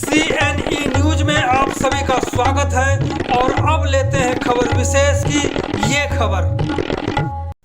CNE news में आप सभी का स्वागत है और अब लेते हैं खबर विशेष की ये खबर।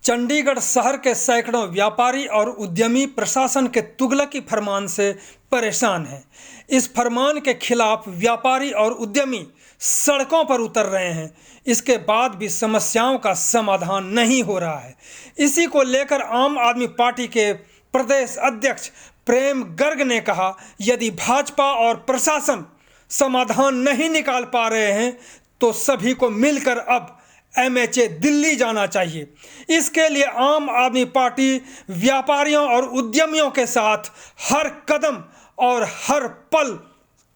चंडीगढ़ शहर के सैकड़ों व्यापारी और उद्यमी प्रशासन के तुगलकी फरमान से परेशान हैं। इस फरमान के खिलाफ व्यापारी और उद्यमी सड़कों पर उतर रहे हैं। इसके बाद भी समस्याओं का समाधान नहीं हो रहा है। इसी को लेकर आम आदमी पार्टी के प्रदेश अध्यक्ष प्रेम गर्ग ने कहा, यदि भाजपा और प्रशासन समाधान नहीं निकाल पा रहे हैं तो सभी को मिलकर अब MHA दिल्ली जाना चाहिए। इसके लिए आम आदमी पार्टी व्यापारियों और उद्यमियों के साथ हर कदम और हर पल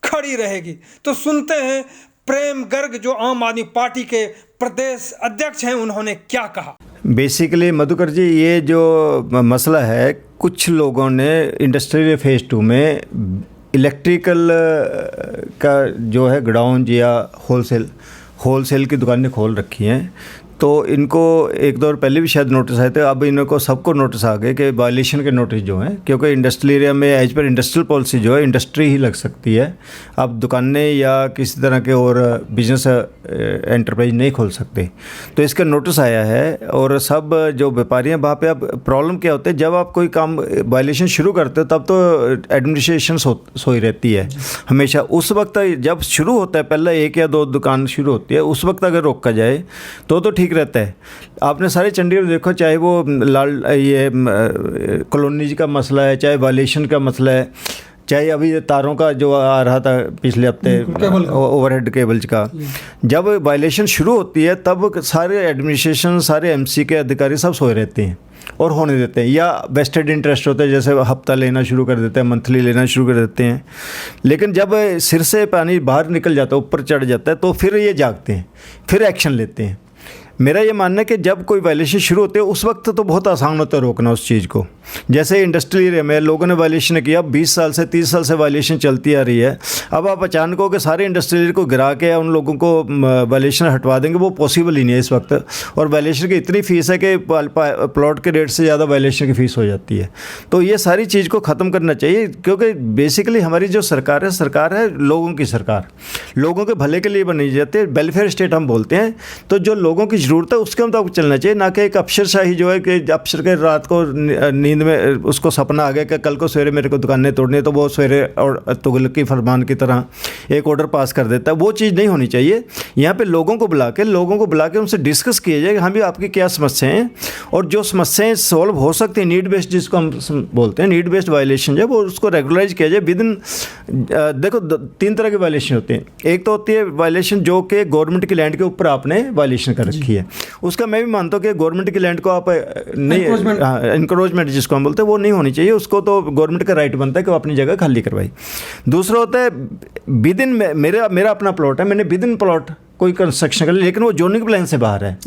खड़ी रहेगी। तो सुनते हैं प्रेम गर्ग जो आम आदमी पार्टी के प्रदेश अध्यक्ष हैं, उन्होंने क्या कहा। बेसिकली मधुकर जी, ये जो मसला है, कुछ लोगों ने इंडस्ट्रियल फेज़ 2 में इलेक्ट्रिकल का जो है गोडाउन या होलसेल की दुकानें खोल रखी हैं। तो इनको एक दौर पहले भी शायद नोटिस आए थे, अब इनको सबको नोटिस आ गए कि वायलेशन के नोटिस जो हैं, क्योंकि इंडस्ट्रियल एरिया में एज पर इंडस्ट्रियल पॉलिसी जो है इंडस्ट्री ही लग सकती है। अब दुकानें या किसी तरह के और बिजनेस एंटरप्राइज नहीं खोल सकते। तो इसका नोटिस आया है और सब जो व्यापारी हैं वहाँ पे अब प्रॉब्लम क्या होता है, जब आप कोई काम वायलेशन शुरू करते हो तब तो एडमिनिस्ट्रेशन सोई रहती है हमेशा। उस वक्त जब शुरू होता है, पहले 1 या 2 दुकान शुरू होती है, उस वक्त अगर रोका जाए तो ठीक रहता है। आपने सारे चंडीगढ़ देखो, चाहे वो ये कॉलोनीज का मसला है, चाहे वायलेशन का मसला है, चाहे अभी तारों का जो आ रहा था पिछले हफ्ते ओवरहेड केबल्स का, जब वायलेशन शुरू होती है तब सारे एडमिनिस्ट्रेशन, सारे MC के अधिकारी सब सोए रहते हैं और होने देते हैं, या वेस्टेड इंटरेस्ट होते हैं, जैसे हफ्ता लेना शुरू कर देते हैं, मंथली लेना शुरू कर देते हैं। लेकिन जब सिर से पानी बाहर निकल जाता है, ऊपर चढ़ जाता है, तो फिर ये जागते हैं, फिर एक्शन लेते हैं। मेरा ये मानना है कि जब कोई वायलेशन शुरू होते है उस वक्त तो बहुत आसान होता है रोकना उस चीज़ को। जैसे इंडस्ट्रियल एरिया में लोगों ने वायलेशन किया, 20 साल से 30 साल से वायलेशन चलती आ रही है। अब आप अचानक हो कि सारे इंडस्ट्रियल एरिया को गिरा के उन लोगों को वायलेशन हटवा देंगे, वो पॉसिबल ही नहीं है इस वक्त। और वायलेशन की इतनी फ़ीस है कि प्लॉट के रेट से ज़्यादा वायलेशन की फ़ीस हो जाती है। तो ये सारी चीज़ को ख़त्म करना चाहिए, क्योंकि बेसिकली हमारी जो सरकार है लोगों की सरकार, लोगों के भले के लिए बनी जाती है। वेलफेयर स्टेट हम बोलते हैं। तो जो लोगों की ज़रूरत है उसके मुताबिक चलना चाहिए, ना कि एक अफसरशाही जो है कि अफसर के रात को नींद में उसको सपना आ गया कि कल को सवेरे मेरे को दुकानें तोड़नी है, तो वो सवेरे और तुगलकी फरमान की तरह एक ऑर्डर पास कर देता है। वो चीज़ नहीं होनी चाहिए। यहाँ पे लोगों को बुला के उनसे डिस्कस किया जाए कि हाँ भी आपकी क्या समस्याएं हैं, और जो समस्याएं सॉल्व हो सकती हैं, नीड बेस्ड जिसको हम बोलते हैं, नीड बेस्ड वायलेशन जो है वो उसको रेगुलराइज किया जाए विद इन। देखो 3 तरह के वायलेशन होते हैं। एक तो होती है वायलेशन जो कि गवर्नमेंट की लैंड के ऊपर आपने वायलेशन कर रखी है, उसका मैं भी मानता हूँ कि गवर्नमेंट की लैंड को आप नहीं, इंक्रोचमेंट जिसको हम बोलते हैं, वो नहीं होनी चाहिए। उसको तो गवर्नमेंट का राइट बनता है कि वो अपनी जगह खाली करवाई। दूसरा होता है विद इन, मेरा अपना प्लॉट है, मैंने विद इन प्लॉट कोई कंस्ट्रक्शन कर, लेकिन वो जोनिंग प्लान से बाहर है,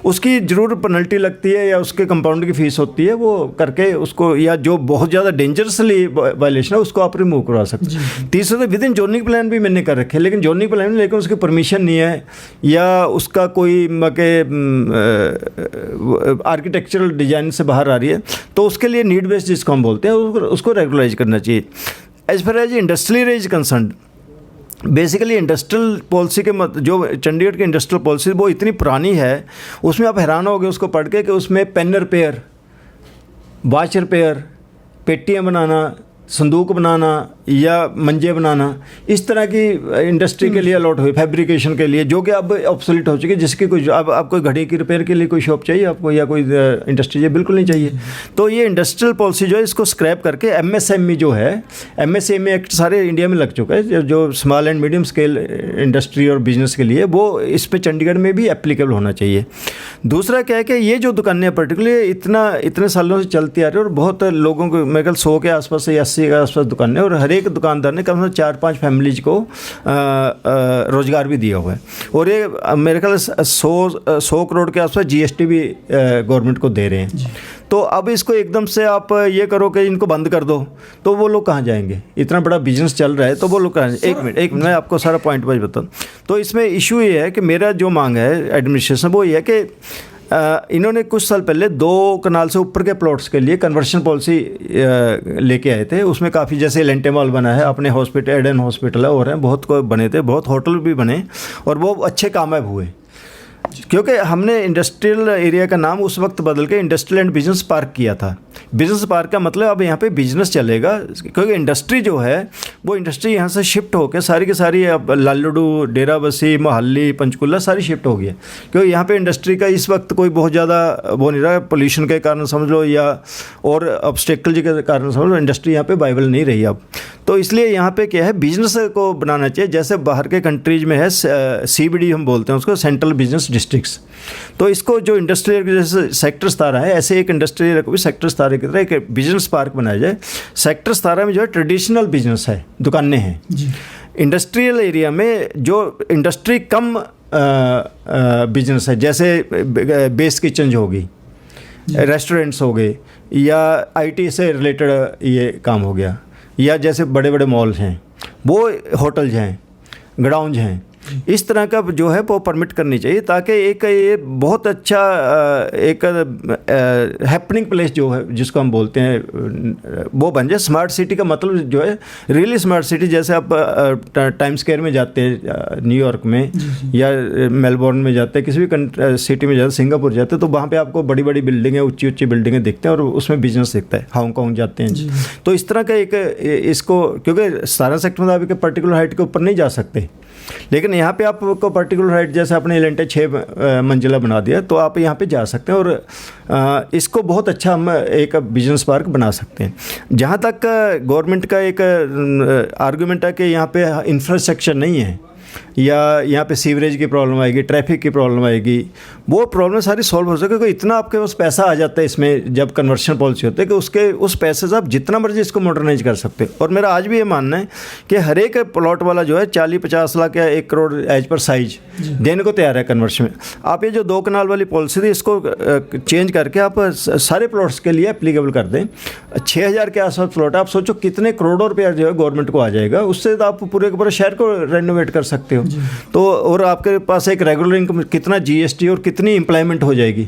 उसकी ज़रूर पेनल्टी लगती है या उसके कंपाउंड की फ़ीस होती है, वो करके उसको, या जो बहुत ज़्यादा डेंजरसली वायलेशन है उसको आप रिमूव करवा सकते हैं। तीसरा तो विद इन जोनिंग प्लान भी मैंने कर रखे, लेकिन जोनिंग प्लान लेकिन उसकी परमिशन नहीं है, या उसका कोई आर्किटेक्चरल डिज़ाइन से बाहर आ रही है, तो उसके लिए नीड बेस्ड जिसको हम बोलते हैं उसको रेगुलराइज करना चाहिए। As far as industrial as concern, basically industrial policy के जो चंडीगढ़ की इंडस्ट्रियल पॉलिसी वो इतनी पुरानी है, उसमें आप हैरान होगे उसको पढ़ के कि उसमें पेन रिपेयर, वॉच रिपेयर, पेटियाँ बनाना, संदूक बनाना या मंजे बनाना, इस तरह की इंडस्ट्री के लिए अलॉट हुई, फैब्रिकेशन के लिए, जो कि अब ऑब्सोलीट हो चुकी है। जिसकी कोई अब कोई घड़ी की रिपेयर के लिए कोई शॉप चाहिए आपको, या कोई इंडस्ट्री चाहिए, बिल्कुल नहीं चाहिए। तो ये इंडस्ट्रियल पॉलिसी जो है इसको स्क्रैप करके MSME जो है, MSME एक्ट सारे इंडिया में लग चुका है, जो small and medium scale industry और बिजनेस के लिए, वो इस पर चंडीगढ़ में भी एप्लीकेबल होना चाहिए। दूसरा क्या है कि ये जो दुकानें पर्टिकुलरली इतने सालों से चलती आ रही है, और बहुत लोगों को, मेरे ख्याल 100 के आसपास या 80 के आसपास दुकानें, और हर एक दुकानदार ने कम से कम 4-5 फैमिलीज को रोज़गार भी दिया हुआ है। और ये मेरे ख्याल 100 करोड़ के आसपास GST भी गवर्नमेंट को दे रहे हैं। तो अब इसको एकदम से आप ये करो कि इनको बंद कर दो, तो वो लोग कहाँ जाएंगे? इतना बड़ा बिजनेस चल रहा है, तो वो लोग कहाँ? एक मिनट मैं आपको सारा पॉइंट वाइज बताऊँ। तो इसमें इशू ये है कि मेरा जो मांग है एडमिनिस्ट्रेशन, वो ये है कि इन्होंने कुछ साल पहले 2 कनाल से ऊपर के प्लॉट्स के लिए कन्वर्शन पॉलिसी लेके आए थे। उसमें काफ़ी, जैसे एलेंटे मॉल बना है, अपने हॉस्पिटल, एडन हॉस्पिटल है, और हैं बहुत को बने थे, बहुत होटल भी बने, और वो अच्छे कामयाब हुए। क्योंकि हमने इंडस्ट्रियल एरिया का नाम उस वक्त बदल के इंडस्ट्रियल एंड बिजनेस पार्क किया था। बिजनेस पार्क का मतलब अब यहाँ पे बिजनेस चलेगा, क्योंकि इंडस्ट्री जो है वो इंडस्ट्री यहाँ से शिफ्ट होकर सारी की सारी अब लालडू, डेराबस्सी, मोहाली, पंचकुला सारी शिफ्ट हो गई है। क्योंकि यहाँ पे इंडस्ट्री का इस वक्त कोई बहुत ज़्यादा वो नहीं रहा, पोल्यूशन के कारण समझ लो, या और ऑब्स्टेकल के कारण समझ लो, इंडस्ट्री यहाँ पे वाइबल नहीं रही अब। तो इसलिए यहाँ पे क्या है, बिजनेस को बनाना चाहिए। जैसे बाहर के कंट्रीज में है CBD हम बोलते हैं उसको, सेंट्रल बिजनेस डिस्ट्रिक्ट्स। तो इसको जो इंडस्ट्रियल जैसे सेक्टर 17 है, ऐसे एक इंडस्ट्रियल को भी सेक्टर 17 की तरह एक बिजनेस पार्क बनाया जाए। सेक्टर 17 में जो है ट्रेडिशनल बिजनेस है, दुकानें हैं। इंडस्ट्रियल एरिया में जो इंडस्ट्री कम बिजनेस है, जैसे बेस किचन जो होगी, रेस्टोरेंट्स हो गए, या IT से रिलेटेड ये काम हो गया, या जैसे बड़े बड़े मॉल्स हैं, वो होटल्स हैं, ग्राउंड हैं, इस तरह का जो है वो परमिट करनी चाहिए, ताकि एक ये बहुत अच्छा एक हैपनिंग प्लेस जो है, जिसको हम बोलते हैं, वो बन जाए। स्मार्ट सिटी का मतलब जो है रियली स्मार्ट सिटी। जैसे आप टाइम स्क्वायर में जाते हैं न्यूयॉर्क में, या मेलबोर्न में जाते हैं, किसी भी सिटी में जाते, सिंगापुर जाते हैं, तो वहाँ पे आपको बड़ी बड़ी बिल्डिंगें, ऊंची ऊंची बिल्डिंगें दिखते हैं, और उसमें बिजनेस दिखता है। हांगकॉन्ग जाते हैं तो इस तरह का एक इसको, क्योंकि 17 सेक्टर में आप पर्टिकुलर हाइट के ऊपर नहीं जा सकते, लेकिन यहाँ पे आपको पर्टिकुलर हाइट, जैसे अपने एलेंटे 6 मंजिला बना दिया, तो आप यहाँ पे जा सकते हैं, और इसको बहुत अच्छा हम एक बिजनेस पार्क बना सकते हैं। जहाँ तक गवर्नमेंट का एक आर्गूमेंट है कि यहाँ पे इंफ्रास्ट्रक्चर नहीं है, या यहाँ पे सीवरेज की प्रॉब्लम आएगी, ट्रैफिक की प्रॉब्लम आएगी, वो प्रॉब्लम सारी सॉल्व हो सके, क्योंकि इतना आपके पास पैसा आ जाता है इसमें जब कन्वर्शन पॉलिसी होती है, कि उस पैसे से आप जितना मर्जी इसको मॉडर्नाइज कर सकते हैं। और मेरा आज भी ये मानना है कि हर एक प्लॉट वाला जो है 40-50 लाख या 1 करोड़ एज पर साइज देने को तैयार है कन्वर्शन में। आप ये जो 2 कनाल वाली पॉलिसी थी, इसको चेंज करके आप सारे प्लॉट्स के लिए एप्लीकेबल कर दें। 6000 के आसपास प्लॉट, आप सोचो कितने करोड़ों रुपया जो है गवर्नमेंट को आ जाएगा, उससे तो आप पूरे के पूरे शहर को रेनोवेट कर सकते हो। तो और आपके पास एक रेगुलर इनकम, कितना GST और कितनी एम्प्लॉयमेंट हो जाएगी।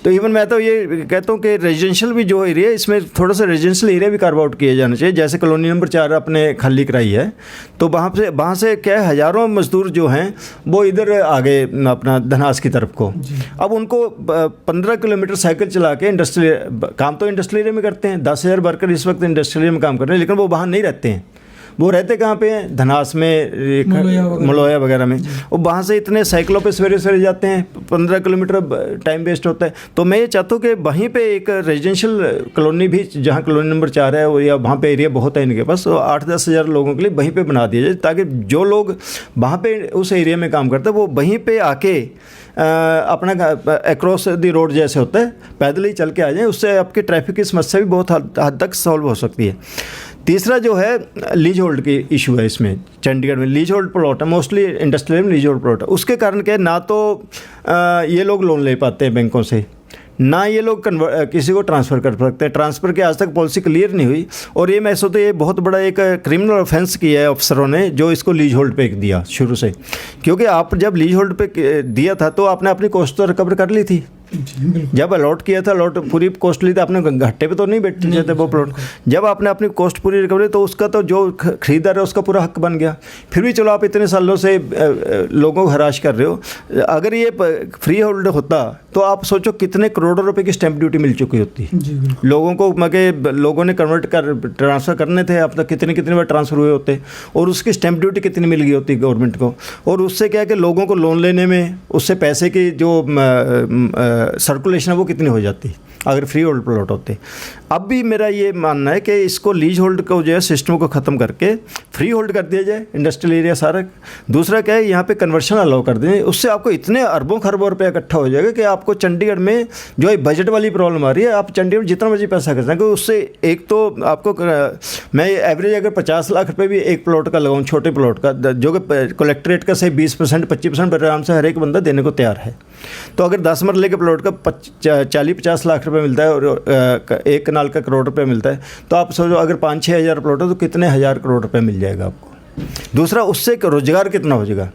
तो इवन मैं तो ये कहता हूँ कि रेजिडेंशियल भी जो एरिया है, इसमें थोड़ा सा रेजिडेंशियल एरिया भी कार्व आउट किया जाना चाहिए। जैसे कॉलोनी नंबर 4 अपने खाली कराई है, तो वहाँ से क्या है, हज़ारों मजदूर जो हैं वो इधर आ गए अपना धनास की तरफ को। अब उनको 15 किलोमीटर साइकिल चला के इंडस्ट्रियल काम, तो इंडस्ट्रियल एरिया में करते हैं। 10,000 वर्कर इस वक्त इंडस्ट्रियल एरिया में काम कर रहे हैं, लेकिन वो वहाँ नहीं रहते हैं। वो रहते कहाँ पे हैं? धनास में, मलोया वगैरह में। और वहाँ से इतने साइकिलों पे सवेरे सवेरे जाते हैं, 15 किलोमीटर टाइम वेस्ट होता है। तो मैं ये चाहता हूँ कि वहीं पे एक रेजिडेंशियल कॉलोनी भी, जहाँ कॉलोनी नंबर 4 है, या वहाँ पे एरिया बहुत है इनके पास, तो 8-10 हज़ार लोगों के लिए वहीं पे बना दिया जाए, ताकि जो लोग वहाँ पे उस एरिया में काम करते हैं वो वहीं पे आके अपना अक्रॉस द रोड जैसे होता है पैदल ही चल के आ जाएं। उससे आपकी ट्रैफिक की समस्या भी बहुत हद तक सॉल्व हो सकती है। तीसरा जो है लीज होल्ड की इशू है। इसमें चंडीगढ़ में लीज होल्ड प्लॉट है, मोस्टली इंडस्ट्रियल में लीज होल्ड प्लॉट है। उसके कारण क्या है, ना तो ये लोग लोन ले पाते हैं बैंकों से, ना ये लोग किसी को ट्रांसफ़र कर सकते हैं। ट्रांसफ़र की आज तक पॉलिसी क्लियर नहीं हुई, और ये मैं सोचता हूँ ये बहुत बड़ा एक क्रिमिनल ऑफेंस किया है अफसरों ने, जो इसको लीज होल्ड पे दिया शुरू से। क्योंकि आप जब लीज होल्ड पे दिया था तो आपने अपनी कॉस्ट तो रिकवर कर ली थी। जब अलॉट किया था, अलॉट पूरी कॉस्ट ली थी आपने, घट्टे पे तो नहीं बैठते जाते वो प्लॉट। जब आपने अपनी कॉस्ट पूरी रिकवरी, तो उसका तो जो खरीदार है उसका पूरा हक बन गया। फिर भी चलो आप इतने सालों से लोगों को हराश कर रहे हो। अगर ये फ्री होल्ड होता तो आप सोचो कितने करोड़ों रुपए की स्टैंप ड्यूटी मिल चुकी होती लोगों को। मगर लोगों ने ट्रांसफ़र करने थे, अब तक कितने बार ट्रांसफ़र हुए होते, और उसकी स्टैंप ड्यूटी कितनी मिल गई होती गवर्नमेंट को। और उससे क्या है कि लोगों को लोन लेने में, उससे पैसे की जो सर्कुलेशन है वो कितनी हो जाती अगर फ्री होल्ड प्लॉट होते। अब भी मेरा ये मानना है कि इसको लीज होल्ड को जो है सिस्टम को ख़त्म करके फ्री होल्ड कर दिया जाए इंडस्ट्रियल एरिया सारा। दूसरा क्या है, यहाँ पे कन्वर्शन अलाउ कर दें। उससे आपको इतने अरबों खरबों रुपये इकट्ठा हो जाएगा कि आपको चंडीगढ़ में जो है बजट वाली प्रॉब्लम आ रही है, आप चंडीगढ़ में जितना मर्जी पैसा कर सकें। उससे एक तो आपको मैं एवरेज अगर 50 लाख रुपये भी एक प्लॉट का लगाऊँ, छोटे प्लॉट का, जो कि कलेक्ट्रेट का से 20% 25% आराम से हर एक बंदा देने को तैयार है। तो अगर 10 मरले के प्लॉट का 40-50 लाख रुपए मिलता है, और एक कनाल का करोड़ रुपए मिलता है, तो आप सोचो अगर 5-6 हज़ार प्लॉट है तो कितने हज़ार करोड़ रुपए मिल जाएगा आपको। दूसरा, उससे रोज़गार कितना हो जाएगा।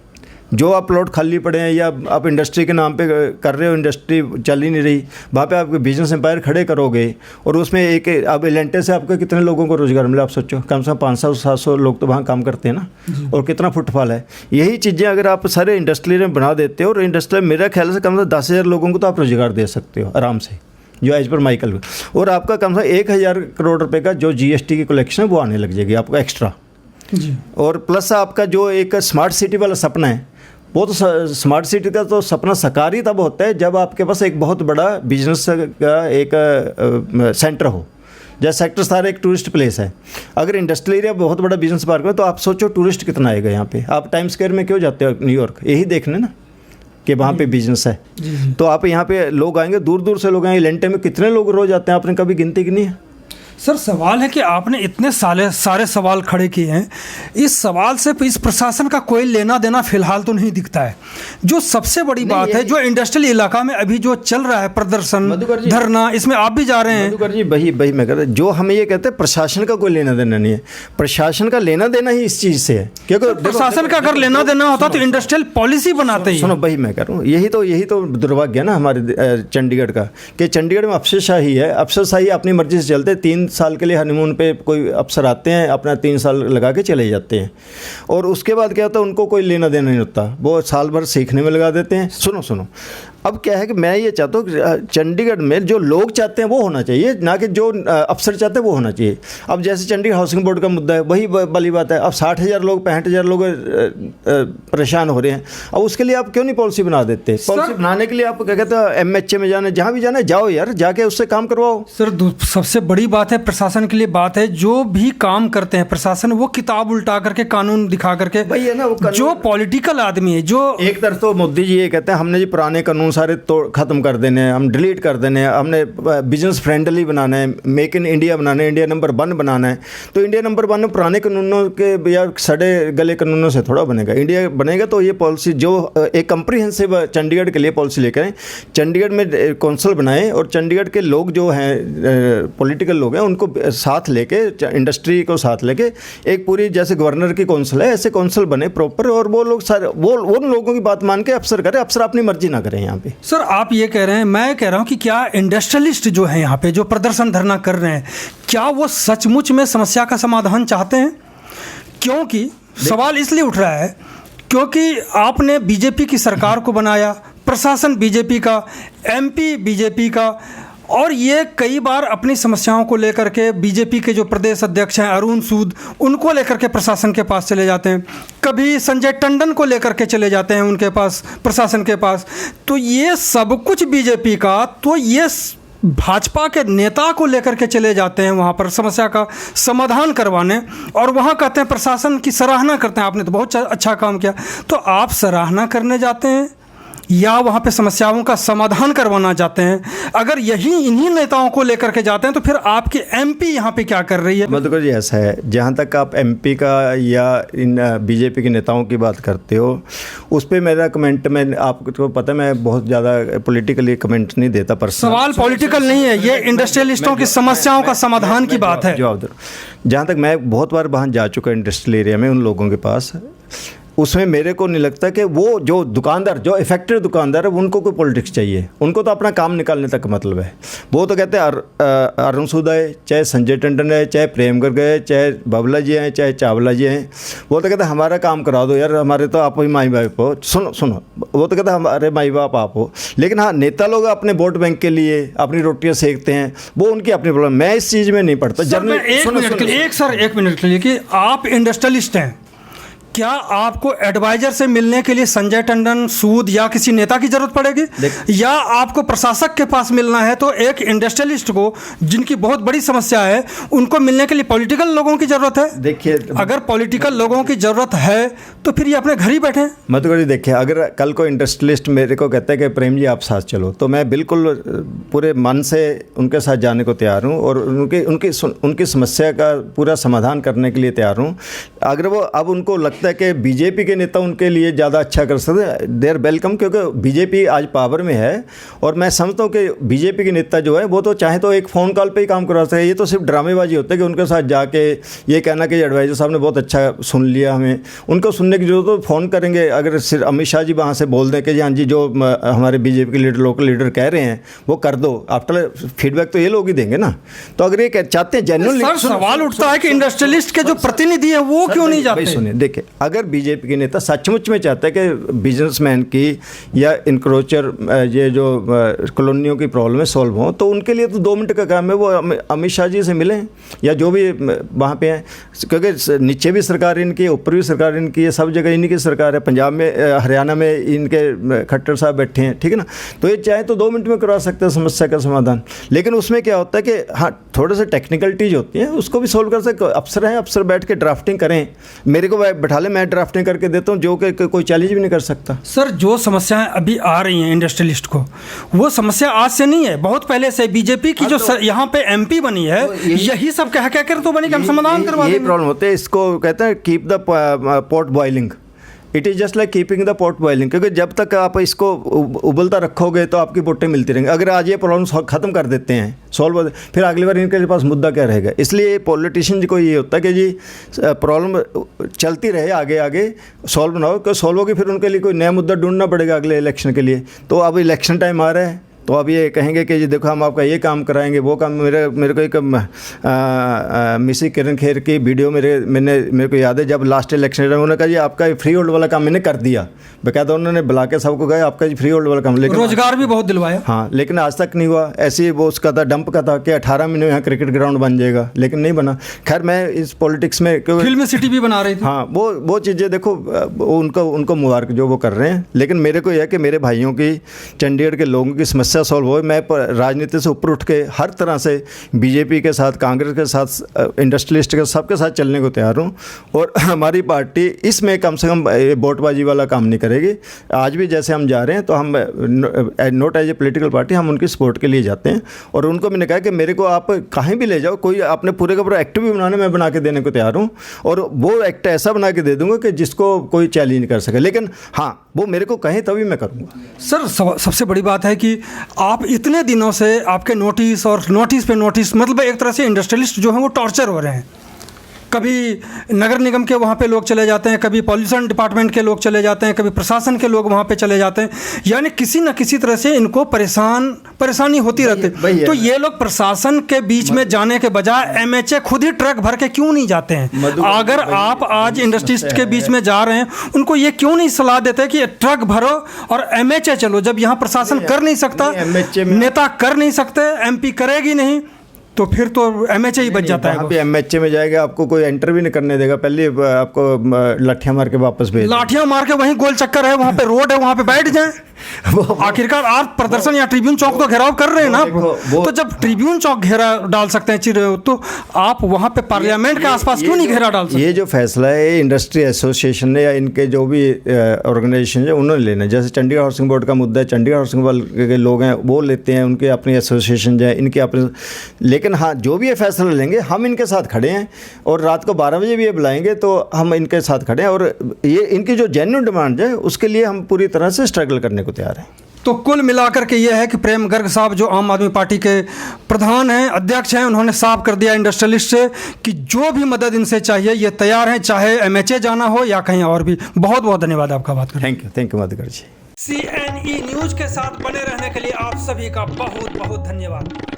जो आप प्लॉट खाली पड़े हैं या आप इंडस्ट्री के नाम पे कर रहे हो, इंडस्ट्री चल ही नहीं रही, वहाँ पे आप बिजनेस एम्पायर खड़े करोगे और उसमें एक अब एलेंटे से आपको कितने लोगों को रोज़गार मिला आप सोचो, कम से कम 500-700 लोग तो वहाँ काम करते हैं ना, और कितना फुटफॉल है। यही चीज़ें अगर आप सारे इंडस्ट्री में बना देते हो और इंडस्ट्री मेरा ख्याल से कम से कम 10,000 लोगों को तो आप रोज़गार दे सकते हो आराम से, जो एज पर माइकल, और आपका कम से कम 1,000 करोड़ रुपए का जो GST की कलेक्शन है वो आने लग जाएगी आपको एक्स्ट्रा जी। और प्लस आपका जो एक स्मार्ट सिटी वाला सपना है, वो तो स्मार्ट सिटी का तो सपना साकार ही तब होता है जब आपके पास एक बहुत बड़ा बिजनेस का एक सेंटर हो। जैसे सेक्टर सारा एक टूरिस्ट प्लेस है, अगर इंडस्ट्रियल एरिया बहुत बड़ा बिजनेस पार्क है तो आप सोचो टूरिस्ट कितना आएगा यहाँ पे। आप टाइम स्क्वायर में क्यों जाते हो न्यूयॉर्क? यही देखने ना कि वहाँ पे बिजनेस है। तो आप यहाँ पे लोग आएंगे, दूर दूर से लोग आएंगे। लेंटे में कितने लोग रोज आते हैं, आपने कभी गिनती की नहीं है? सर सवाल है कि आपने इतने सारे सवाल खड़े किए हैं, इस सवाल से इस प्रशासन का कोई लेना देना फिलहाल तो नहीं दिखता है। जो सबसे बड़ी बात है, जो इंडस्ट्रियल इलाका में अभी जो चल रहा है प्रदर्शन, धरना, इसमें आप भी जा रहे हैं। मधुकर जी वही मैं कहता हूँ, जो हमें ये कहते हैं प्रशासन का कोई लेना देना नहीं है। प्रशासन का लेना देना ही इस चीज़ से है, क्योंकि प्रशासन का अगर लेना देना होता तो इंडस्ट्रियल पॉलिसी बनाते ही। सुनो वही मैं कह रहा हूँ, यही तो दुर्भाग्य है ना हमारे चंडीगढ़ का, कि चंडीगढ़ में अफसरशाही है। अफसरशाही अपनी मर्जी से चलते, 3 साल के लिए हनीमून पे कोई अफसर आते हैं, अपना 3 साल लगा के चले जाते हैं, और उसके बाद क्या होता है, उनको कोई लेना देना नहीं होता, वो साल भर सीखने में लगा देते हैं। सुनो अब क्या है कि मैं ये चाहता हूँ चंडीगढ़ में जो लोग चाहते हैं वो होना चाहिए, ना कि जो अफसर चाहते हैं वो होना चाहिए। अब जैसे चंडीगढ़ हाउसिंग बोर्ड का मुद्दा है, वही वाली बात है। अब 60,000 लोग 65,000 लोग परेशान हो रहे हैं, अब उसके लिए आप क्यों नहीं पॉलिसी बना देते? पॉलिसी बनाने के लिए आप क्या कहते हैं, MHA में जाना, जहाँ भी जाना जाओ यार, जाके उससे काम करवाओ। सर सबसे बड़ी बात है, प्रशासन के लिए बात है, जो भी काम करते हैं प्रशासन, वो किताब उल्टा करके कानून दिखा करके, वही है ना, वो जो पॉलिटिकल आदमी है, जो एक तरफ तो मोदी जी ये कहते हैं हमने जी पुराने कानून सारे तोड़ खत्म कर देने हैं, हम डिलीट कर देने हैं, हमने बिजनेस फ्रेंडली बनाना है, मेक इन इंडिया बनाना है, इंडिया नंबर 1 बनाना है। तो इंडिया नंबर 1 पुराने कानूनों के या सड़े गले कानूनों से थोड़ा बनेगा। इंडिया बनेगा तो ये पॉलिसी जो एक कंप्रीहेंसिव चंडीगढ़ के लिए पॉलिसी लेकर आए, चंडीगढ़ में कौंसिल बनाए, और चंडीगढ़ के लोग जो हैं पॉलिटिकल लोग हैं उनको साथ लेके, इंडस्ट्री को साथ लेके एक पूरी जैसे गवर्नर की कौंसिल है, ऐसे कौंसिल बने प्रॉपर, और वो लोग सारे वो उन लोगों की बात मान के अफसर करें, अफसर अपनी मर्जी ना करें यहाँ पे। सर आप ये कह रहे हैं, मैं कह रहा हूं कि क्या इंडस्ट्रियलिस्ट जो है यहाँ पे जो प्रदर्शन धरना कर रहे हैं, क्या वो सचमुच में समस्या का समाधान चाहते हैं? क्योंकि सवाल इसलिए उठ रहा है क्योंकि आपने बीजेपी की सरकार को बनाया, प्रशासन बीजेपी का, MP बीजेपी का, और ये कई बार अपनी समस्याओं को लेकर के बीजेपी के जो प्रदेश अध्यक्ष हैं अरुण सूद, उनको लेकर के प्रशासन के पास चले जाते हैं, कभी संजय टंडन को लेकर के चले जाते हैं उनके पास, प्रशासन के पास। तो ये सब कुछ बीजेपी का, तो ये भाजपा के नेता को लेकर के चले जाते हैं वहाँ पर समस्या का समाधान करवाने, और वहाँ कहते हैं प्रशासन की सराहना करते हैं, आपने तो बहुत अच्छा काम किया। तो आप सराहना करने जाते हैं या वहाँ पे समस्याओं का समाधान करवाना चाहते हैं? अगर इन्हीं नेताओं को लेकर के जाते हैं तो फिर आपकी MP यहाँ पे क्या कर रही है? मधुकर जी ऐसा है, जहाँ तक आप MP का या इन बीजेपी के नेताओं की बात करते हो, उस पर मेरा कमेंट, मैं आपको पता है मैं बहुत ज़्यादा पॉलिटिकली कमेंट नहीं देता। पर सवाल पॉलिटिकल नहीं है, ये इंडस्ट्रियलिस्टों की समस्याओं का समाधान की बात है। जवाब दो। जहाँ तक मैं बहुत बार वहाँ जा चुका इंडस्ट्रियल एरिया में उन लोगों के पास, उसमें मेरे को नहीं लगता कि वो जो दुकानदार, जो इफेक्टेड दुकानदार है, उनको कोई पॉलिटिक्स चाहिए। उनको तो अपना काम निकालने तक मतलब है। वो तो कहते हैं अरुण सूद है, चाहे संजय टंडन है, चाहे प्रेम गर्ग है, चाहे बाबला जी हैं, चाहे चावला जी हैं, वो तो कहते हैं हमारा काम करा दो यार, हमारे तो आप ही माई बाप हो। सुनो वो तो कहते हैं हमारे माई बाप आप हो। लेकिन हाँ, नेता लोग अपने वोट बैंक के लिए अपनी रोटियाँ सेकते हैं, वो उनकी अपनी प्रॉब्लम। मैं इस चीज़ में नहीं पढ़ता। एक मिनट के लिए कि आप इंडस्ट्रियलिस्ट हैं, क्या आपको एडवाइजर से मिलने के लिए संजय टंडन, सूद या किसी नेता की जरूरत पड़ेगी, या आपको प्रशासक के पास मिलना है तो एक इंडस्ट्रियलिस्ट को, जिनकी बहुत बड़ी समस्या है, उनको मिलने के लिए पॉलिटिकल लोगों की जरूरत है? देखिए, अगर पॉलिटिकल लोगों की जरूरत है तो फिर ये अपने घर ही बैठे। मधुकर जी देखिए, अगर कल को इंडस्ट्रियलिस्ट मेरे को कहता है कि प्रेम जी आप साथ चलो, तो मैं बिल्कुल पूरे मन से उनके साथ जाने को तैयार हूँ, और उनकी समस्या का पूरा समाधान करने के लिए तैयार हूँ। अगर वो अब उनको लगता है कि बीजेपी के नेता उनके लिए ज़्यादा अच्छा कर सकते हैं, दे आर वेलकम, क्योंकि बीजेपी आज पावर में है। और मैं समझता हूँ कि बीजेपी के नेता जो है वो तो चाहे तो एक फ़ोन कॉल पे ही काम करवा सकते हैं। ये तो सिर्फ ड्रामेबाजी होता है कि उनके साथ जाके ये कहना कि एडवाइज़र साहब ने बहुत अच्छा सुन लिया, हमें उनको सुनने की जरूरत हो, फ़ोन करेंगे। अगर सिर्फ अमित शाह जी वहाँ से बोल दें कि जी हाँ जी जो हमारे बीजेपी के लीडर लोकल लीडर कह रहे हैं वो कर दो, आफ्टर फीडबैक तो ये लोग ही देंगे ना। तो अगर ये चाहते हैं जेन्युइनली, सर सवाल उठता है कि इंडस्ट्रियलिस्ट के जो प्रतिनिधि हैं वो क्यों नहीं जाते? सुनिए, देखिए, अगर बीजेपी के नेता सचमुच में चाहते हैं कि बिजनेसमैन की या इंक्रोचर ये जो कॉलोनियों की प्रॉब्लम है सॉल्व हो, तो उनके लिए तो 2 मिनट का काम है, वो अमित शाह जी से मिलें या जो भी वहाँ पे हैं, क्योंकि नीचे भी सरकार इनकी है, ऊपर भी सरकार इनकी है, सब जगह इन्हीं की सरकार है। पंजाब में, हरियाणा में इनके खट्टर साहब बैठे हैं, ठीक है ना। तो ये चाहे तो 2 मिनट में करवा सकते हैं समस्या का समाधान। लेकिन उसमें क्या होता है कि हाँ थोड़े से टेक्निकलिटीज होती हैं, उसको भी सोल्व कर सकते। अफसर हैं, अफसर बैठ के ड्राफ्टिंग करें, मेरे को बैठा ले, मैं ड्राफ्टिंग करके देता हूँ, जो कि कोई चैलेंज भी नहीं कर सकता। सर जो समस्याएं अभी आ रही हैं इंडस्ट्रियलिस्ट को, वो समस्या आज से नहीं है, बहुत पहले से बीजेपी की जो यहाँ पे एमपी बनी है, यही सब कह कर तो बनी कि हम समाधान करवा देंगे। ये प्रॉब्लम होते हैं, इसको कहते हैं keep the pot boiling. It is just like keeping the pot boiling, क्योंकि जब तक आप इसको उबलता रखोगे तो आपकी पोटें मिलती रहेंगी। अगर आज ये प्रॉब्लम ख़त्म कर देते हैं, सॉल्व हो, फिर अगली बार इनके पास मुद्दा क्या रहेगा। इसलिए पॉलिटिशियन को ये होता है कि जी प्रॉब्लम चलती रहे, आगे आगे सॉल्व ना हो, क्योंकि सॉल्व होगी फिर उनके लिए कोई नया मुद्दा ढूंढना पड़ेगा अगले इलेक्शन के लिए। तो अब इलेक्शन टाइम आ रहा है, तो अब ये कहेंगे कि जी देखो हम आपका ये काम कराएंगे, वो काम। मेरे को एक मिसी किरण खेर की वीडियो मेरे को याद है, जब लास्ट इलेक्शन उन्होंने कहा जी आपका फ्री होल्ड वाला काम मैंने कर दिया, बकायदा उन्होंने बुला के सबको कहा आपका जी फ्री होल्ड वाला काम, लेकिन रोजगार भी बहुत दिलवाया। हाँ, लेकिन आज तक नहीं हुआ। ऐसे ही वो उसका था डंप का था कि 18 महीने यहाँ क्रिकेट ग्राउंड बन जाएगा, लेकिन नहीं बना। खैर मैं इस पॉलिटिक्स में फिल्म सिटी भी बना रही थी। हाँ, वो चीज़ें देखो, उनको मुबारक जो वो कर रहे हैं, लेकिन मेरे को यह है कि मेरे भाइयों की, चंडीगढ़ के लोगों की समस्या सॉल्व हो। मैं राजनीति से ऊपर उठ के हर तरह से बीजेपी के साथ, कांग्रेस के साथ, इंडस्ट्रियलिस्ट के सबके साथ चलने को तैयार हूँ। और हमारी पार्टी इसमें कम से कम वोटबाजी वाला काम नहीं करेगी। आज भी जैसे हम जा रहे हैं तो हम not as a political party, हम उनकी सपोर्ट के लिए जाते हैं। और उनको मैंने कहा कि मेरे को आप कहीं भी ले जाओ, कोई आपने पूरे का पूरा एक्ट भी बनाने, मैं बना के देने को तैयार हूँ। और वो एक्ट ऐसा बना के दे दूँगा कि जिसको कोई चैलेंज नहीं कर सके। लेकिन हाँ, वो मेरे को कहें तभी मैं करूँगा। सर सबसे बड़ी बात है कि आप इतने दिनों से आपके नोटिस और नोटिस पे नोटिस, मतलब एक तरह से इंडस्ट्रियलिस्ट जो हैं वो टॉर्चर हो रहे हैं। कभी नगर निगम के वहाँ पे लोग चले जाते हैं, कभी पॉल्यूशन डिपार्टमेंट के लोग चले जाते हैं, कभी प्रशासन के लोग वहाँ पे चले जाते हैं, यानी किसी न किसी तरह से इनको परेशानी होती रहती है। तो ये लोग प्रशासन के बीच में जाने के बजाय एमएचए खुद ही ट्रक भर के क्यों नहीं जाते हैं? अगर आप आज इंडस्ट्रिस्ट के बीच में जा रहे हैं, उनको ये क्यों नहीं सलाह देते कि ट्रक भरो और एमएचए चलो? जब यहाँ प्रशासन कर नहीं सकता, नेता कर नहीं सकते, एमपी करेगी नहीं, तो फिर तो एमएचए ही बच जाता है। वहाँ पे एमएचए में जाएगा, आपको कोई एंटर भी नहीं करने देगा, पहले आपको लाठियाँ मार के वापस भेज, लाठियाँ मार के वहीं गोल चक्कर है, वहाँ पे रोड है, वहाँ पे बैठ जाएं। आखिरकार आप प्रदर्शन या ट्रिब्यून चौक तो घेराव कर रहे हैं ना, तो जब ट्रिब्यून चौक घेरा डाल सकते हैं तो आप वहाँ पे पार्लियामेंट के आसपास क्यों नहीं घेरा डाल सकते? ये जो फैसला है इंडस्ट्री एसोसिएशन ने या इनके जो भी ऑर्गेनाइजेशन है उन्होंने लेना है। जैसे चंडीगढ़ हाउसिंग बोर्ड का मुद्दा है, चंडीगढ़ हाउसिंग बोर्ड के लोग हैं वो लेते हैं, उनके अपनी एसोसिएशन जो है, इनके अपने। लेकिन हाँ, जो भी ये फैसला लेंगे हम इनके साथ खड़े हैं, और रात को 12 बजे भी ये बुलाएंगे तो हम इनके साथ खड़े हैं। और ये इनकी जो जेन्युइन डिमांड है उसके लिए हम पूरी तरह से स्ट्रगल करने को तैयार हैं। तो कुल मिलाकर के ये है कि प्रेम गर्ग साहब जो आम आदमी पार्टी के प्रधान हैं, अध्यक्ष हैं, उन्होंने साफ कर दिया इंडस्ट्रियलिस्ट से कि जो भी मदद इनसे चाहिए ये तैयार हैं, चाहे एमएचए जाना हो या कहीं और भी। बहुत बहुत धन्यवाद आपका बात करने। Thank you Madhukar ji. CNE news के साथ बने रहने के लिए आप सभी का बहुत बहुत धन्यवाद।